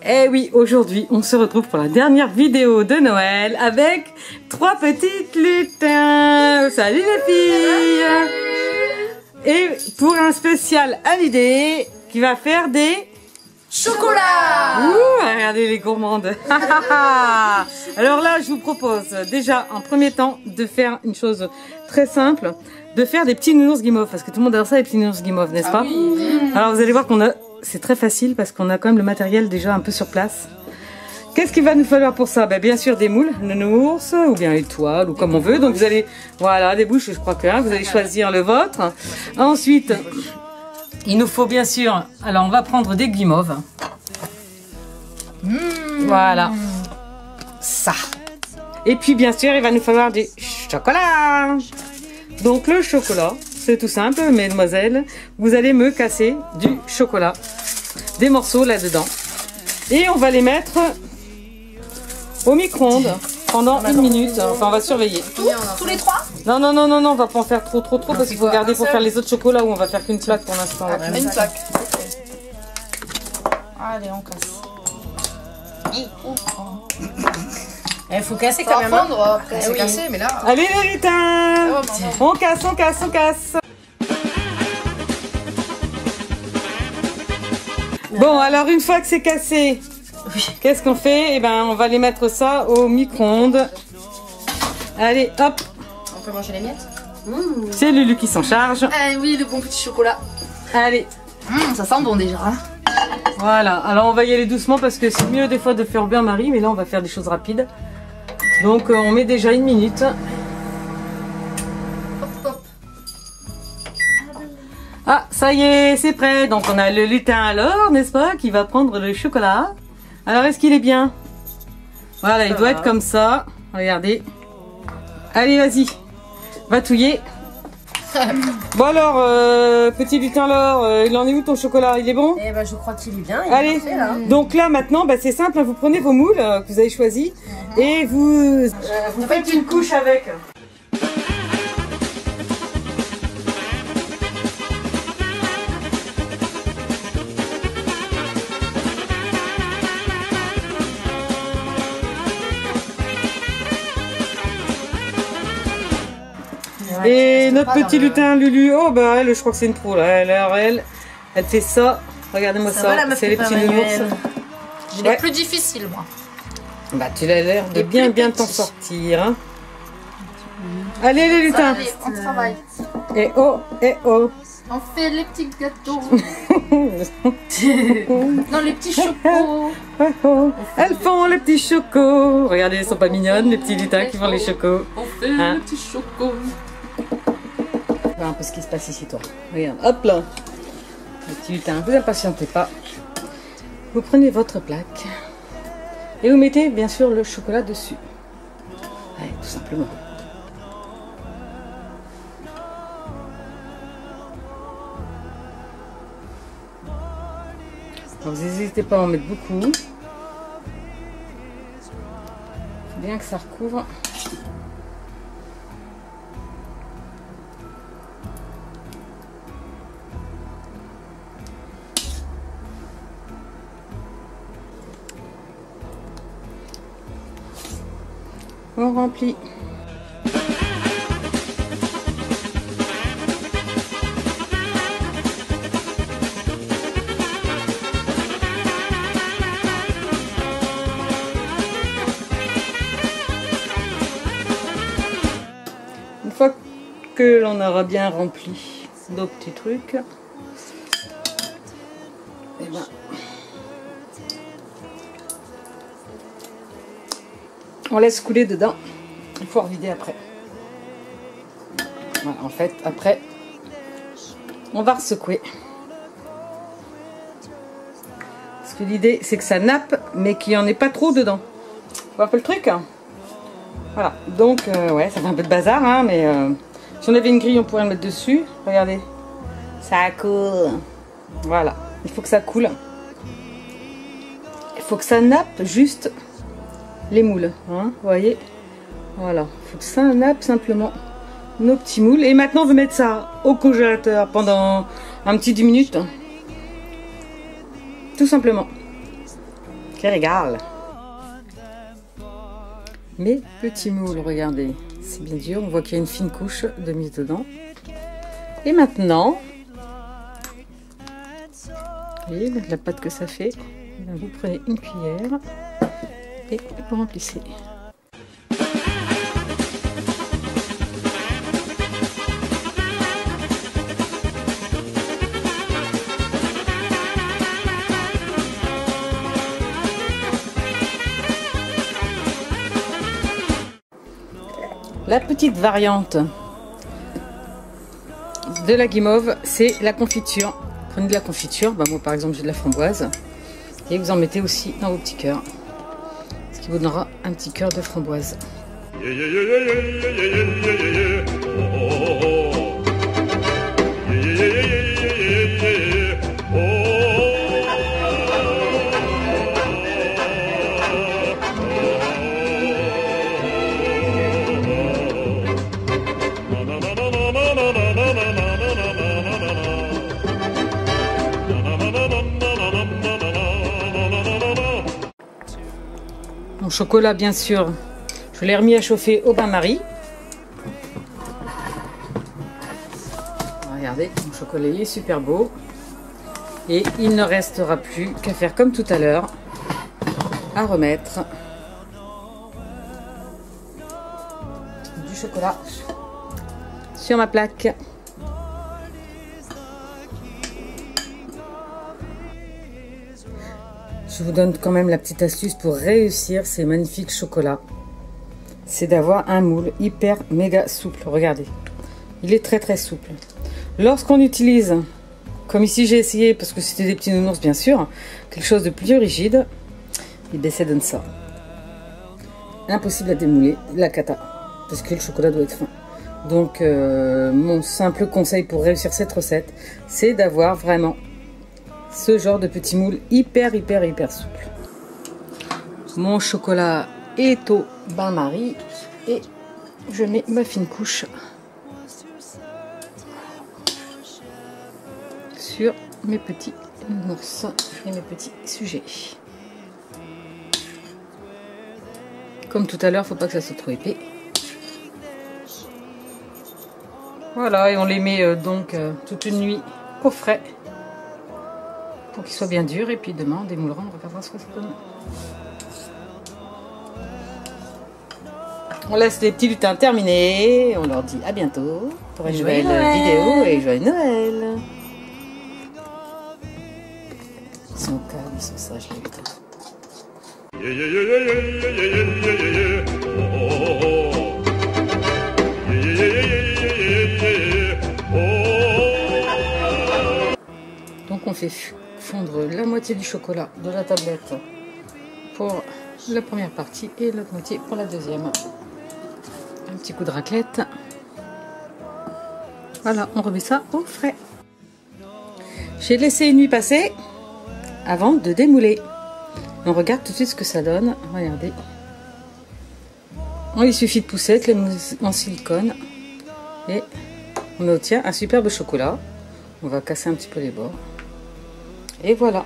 Eh oui, aujourd'hui, on se retrouve pour la dernière vidéo de Noël avec 3 petites lutins. Salut les filles! Et pour un spécial Hallyday qui va faire des chocolats. Ouh, regardez les gourmandes. Alors là, je vous propose déjà en premier temps de faire une chose très simple, de faire des petits nounours guimauves, parce que tout le monde adore ça, les petits nounours guimauves, n'est-ce pas? Oui. Alors vous allez voir qu'on a, c'est très facile parce qu'on a quand même le matériel déjà un peu sur place. Qu'est-ce qu'il va nous falloir pour ça? Bien sûr des moules nounours ou bien étoiles ou comme on veut. Donc vous allez, voilà, des bouches, je crois que vous allez choisir le vôtre. Ensuite, il nous faut bien sûr, alors on va prendre des guimauves. Voilà, ça. Et puis bien sûr, il va nous falloir du chocolat. Donc le chocolat, c'est tout simple, mesdemoiselles. Vous allez me casser du chocolat, des morceaux là-dedans. Et on va les mettre au micro-ondes pendant 1 minute. Enfin, on va surveiller. Tous les 3? Non, non, non, non, non, on va pas en faire trop parce qu'il faut garder pour faire les autres chocolats où on va faire qu'une plaque pour l'instant. Une plaque. Allez, on casse. Il faut casser quand même. Ça va fondre après. C'est cassé, mais là. Allez les lutins, on casse, on casse, on casse. Bon, alors une fois que c'est cassé, qu'est-ce qu'on fait? Eh ben, on va les mettre ça au micro-ondes. Allez, hop. On peut manger les miettes? C'est Lulu qui s'en charge. Ah oui, le bon petit chocolat. Allez. Ça sent bon déjà. Voilà, alors on va y aller doucement parce que c'est mieux des fois de faire bain-marie, mais là on va faire des choses rapides. Donc on met déjà 1 minute. Ah, ça y est, c'est prêt. Donc on a le lutin alors, n'est-ce pas, qui va prendre le chocolat. Alors est-ce qu'il est bien? Voilà, il doit être comme ça. Regardez. Allez, vas-y. Va touiller. Bon alors, petit lutin alors, il en est où ton chocolat? Il est bon? Eh ben je crois qu'il est bien. Allez, parfait, là. Donc là maintenant, c'est simple, vous prenez vos moules que vous avez choisis et vous faites une couche avec. Et notre petit lutin Lulu, oh elle, je crois que c'est une pro là. Elle fait ça. Regardez-moi ça. C'est les petits nounours. J'ai les plus difficiles moi. Tu as l'air de bien t'en sortir. Hein. Allez les lutins. Allez, on travaille. Et oh, et oh. On fait les petits gâteaux. Non, les petits chocos. Elles font les petits chocos. Regardez, elles sont pas mignonnes, les petits lutins qui font les chocos. On fait les petits chocos. Voilà un peu ce qui se passe ici, toi. Regarde, hop là. Les petits lutins, vous impatientez pas. Vous prenez votre plaque et vous mettez bien sûr le chocolat dessus. Ouais, tout simplement. Donc, vous n'hésitez pas à en mettre beaucoup. Il faut bien que ça recouvre. On remplit. Une fois que l'on aura bien rempli nos petits trucs, et on laisse couler dedans. Il faut revider après. Voilà, en fait, après, on va ressecouer. Parce que l'idée, c'est que ça nappe, mais qu'il n'y en ait pas trop dedans. Vous voyez un peu le truc? Voilà, donc ouais, ça fait un peu de bazar, hein, mais si on avait une grille, on pourrait le mettre dessus. Regardez, ça coule. Voilà, il faut que ça coule. Il faut que ça nappe juste les moules, hein, vous voyez. Voilà, il faut que ça nappe simplement nos petits moules. Et maintenant, on veut mettre ça au congélateur pendant un petit 10 minutes. Tout simplement. Quel régal! Mes petits moules, regardez, c'est bien dur, on voit qu'il y a une fine couche de mise dedans. Et maintenant, vous voyez la pâte que ça fait, vous prenez une cuillère et vous remplissez. La petite variante de la guimauve, c'est la confiture. Prenez de la confiture, bah moi par exemple j'ai de la framboise, et vous en mettez aussi dans vos petits cœurs, ce qui vous donnera un petit cœur de framboise. Mon chocolat, bien sûr, je l'ai remis à chauffer au bain-marie. Regardez, mon chocolat est super beau. Et il ne restera plus qu'à faire comme tout à l'heure, à remettre du chocolat sur ma plaque. Je vous donne quand même la petite astuce pour réussir ces magnifiques chocolats. C'est d'avoir un moule hyper méga souple. Regardez, il est très très souple. Lorsqu'on utilise, comme ici j'ai essayé, parce que c'était des petits nounours bien sûr, quelque chose de plus rigide, et bien ça donne ça. Impossible à démouler, la cata, parce que le chocolat doit être fin. Donc mon simple conseil pour réussir cette recette, c'est d'avoir vraiment ce genre de petit moule hyper souple. Mon chocolat est au bain-marie et je mets ma fine couche sur mes petits nounours et mes petits sujets. Comme tout à l'heure, faut pas que ça soit trop épais. Voilà, et on les met donc toute une nuit au frais pour qu'ils soient bien durs, et puis demain on démoulera, on regardera ce que ça donne. On laisse les petits lutins terminer, on leur dit à bientôt pour une nouvelle vidéo et joyeux Noël. Ils sont calmes, ils sont sages les lutins. Donc on fait fondre la moitié du chocolat de la tablette pour la première partie et l'autre moitié pour la deuxième. Un petit coup de raclette. Voilà, on remet ça au frais. J'ai laissé une nuit passer avant de démouler. On regarde tout de suite ce que ça donne. Regardez. Il suffit de poussettes, les mousses en silicone, et on obtient un superbe chocolat. On va casser un petit peu les bords. Et voilà.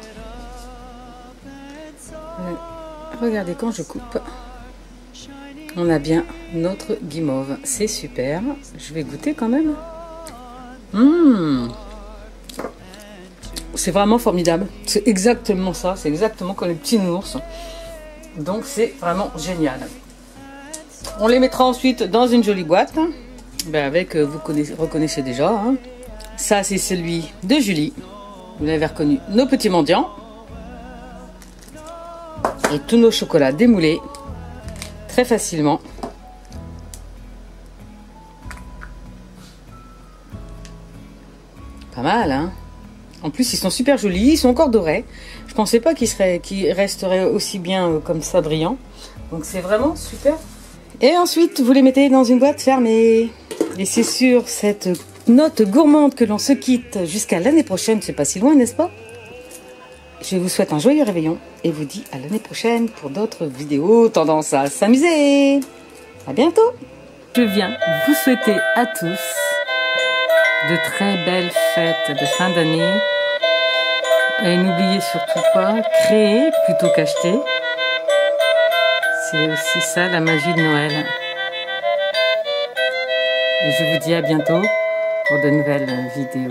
Regardez, quand je coupe, on a bien notre guimauve. C'est super. Je vais goûter quand même. C'est vraiment formidable. C'est exactement ça. C'est exactement comme les petits nounours. Donc c'est vraiment génial. On les mettra ensuite dans une jolie boîte. Avec, vous reconnaissez déjà. Hein. Ça, c'est celui de Julie. Vous l'avez reconnu, nos petits mendiants. Et tous nos chocolats démoulés. Très facilement. Pas mal, hein? En plus, ils sont super jolis. Ils sont encore dorés. Je pensais pas qu'ils resteraient aussi bien comme ça brillants. Donc, c'est vraiment super Et ensuite, vous les mettez dans une boîte fermée. Et c'est sur cette note gourmande que l'on se quitte jusqu'à l'année prochaine. C'est pas si loin, n'est-ce pas? Je vous souhaite un joyeux réveillon et vous dis à l'année prochaine pour d'autres vidéos tendance à s'amuser. À bientôt. Je viens vous souhaiter à tous de très belles fêtes de fin d'année. Et n'oubliez surtout pas, créer plutôt qu'acheter. C'est aussi ça la magie de Noël. Et je vous dis à bientôt pour de nouvelles vidéos.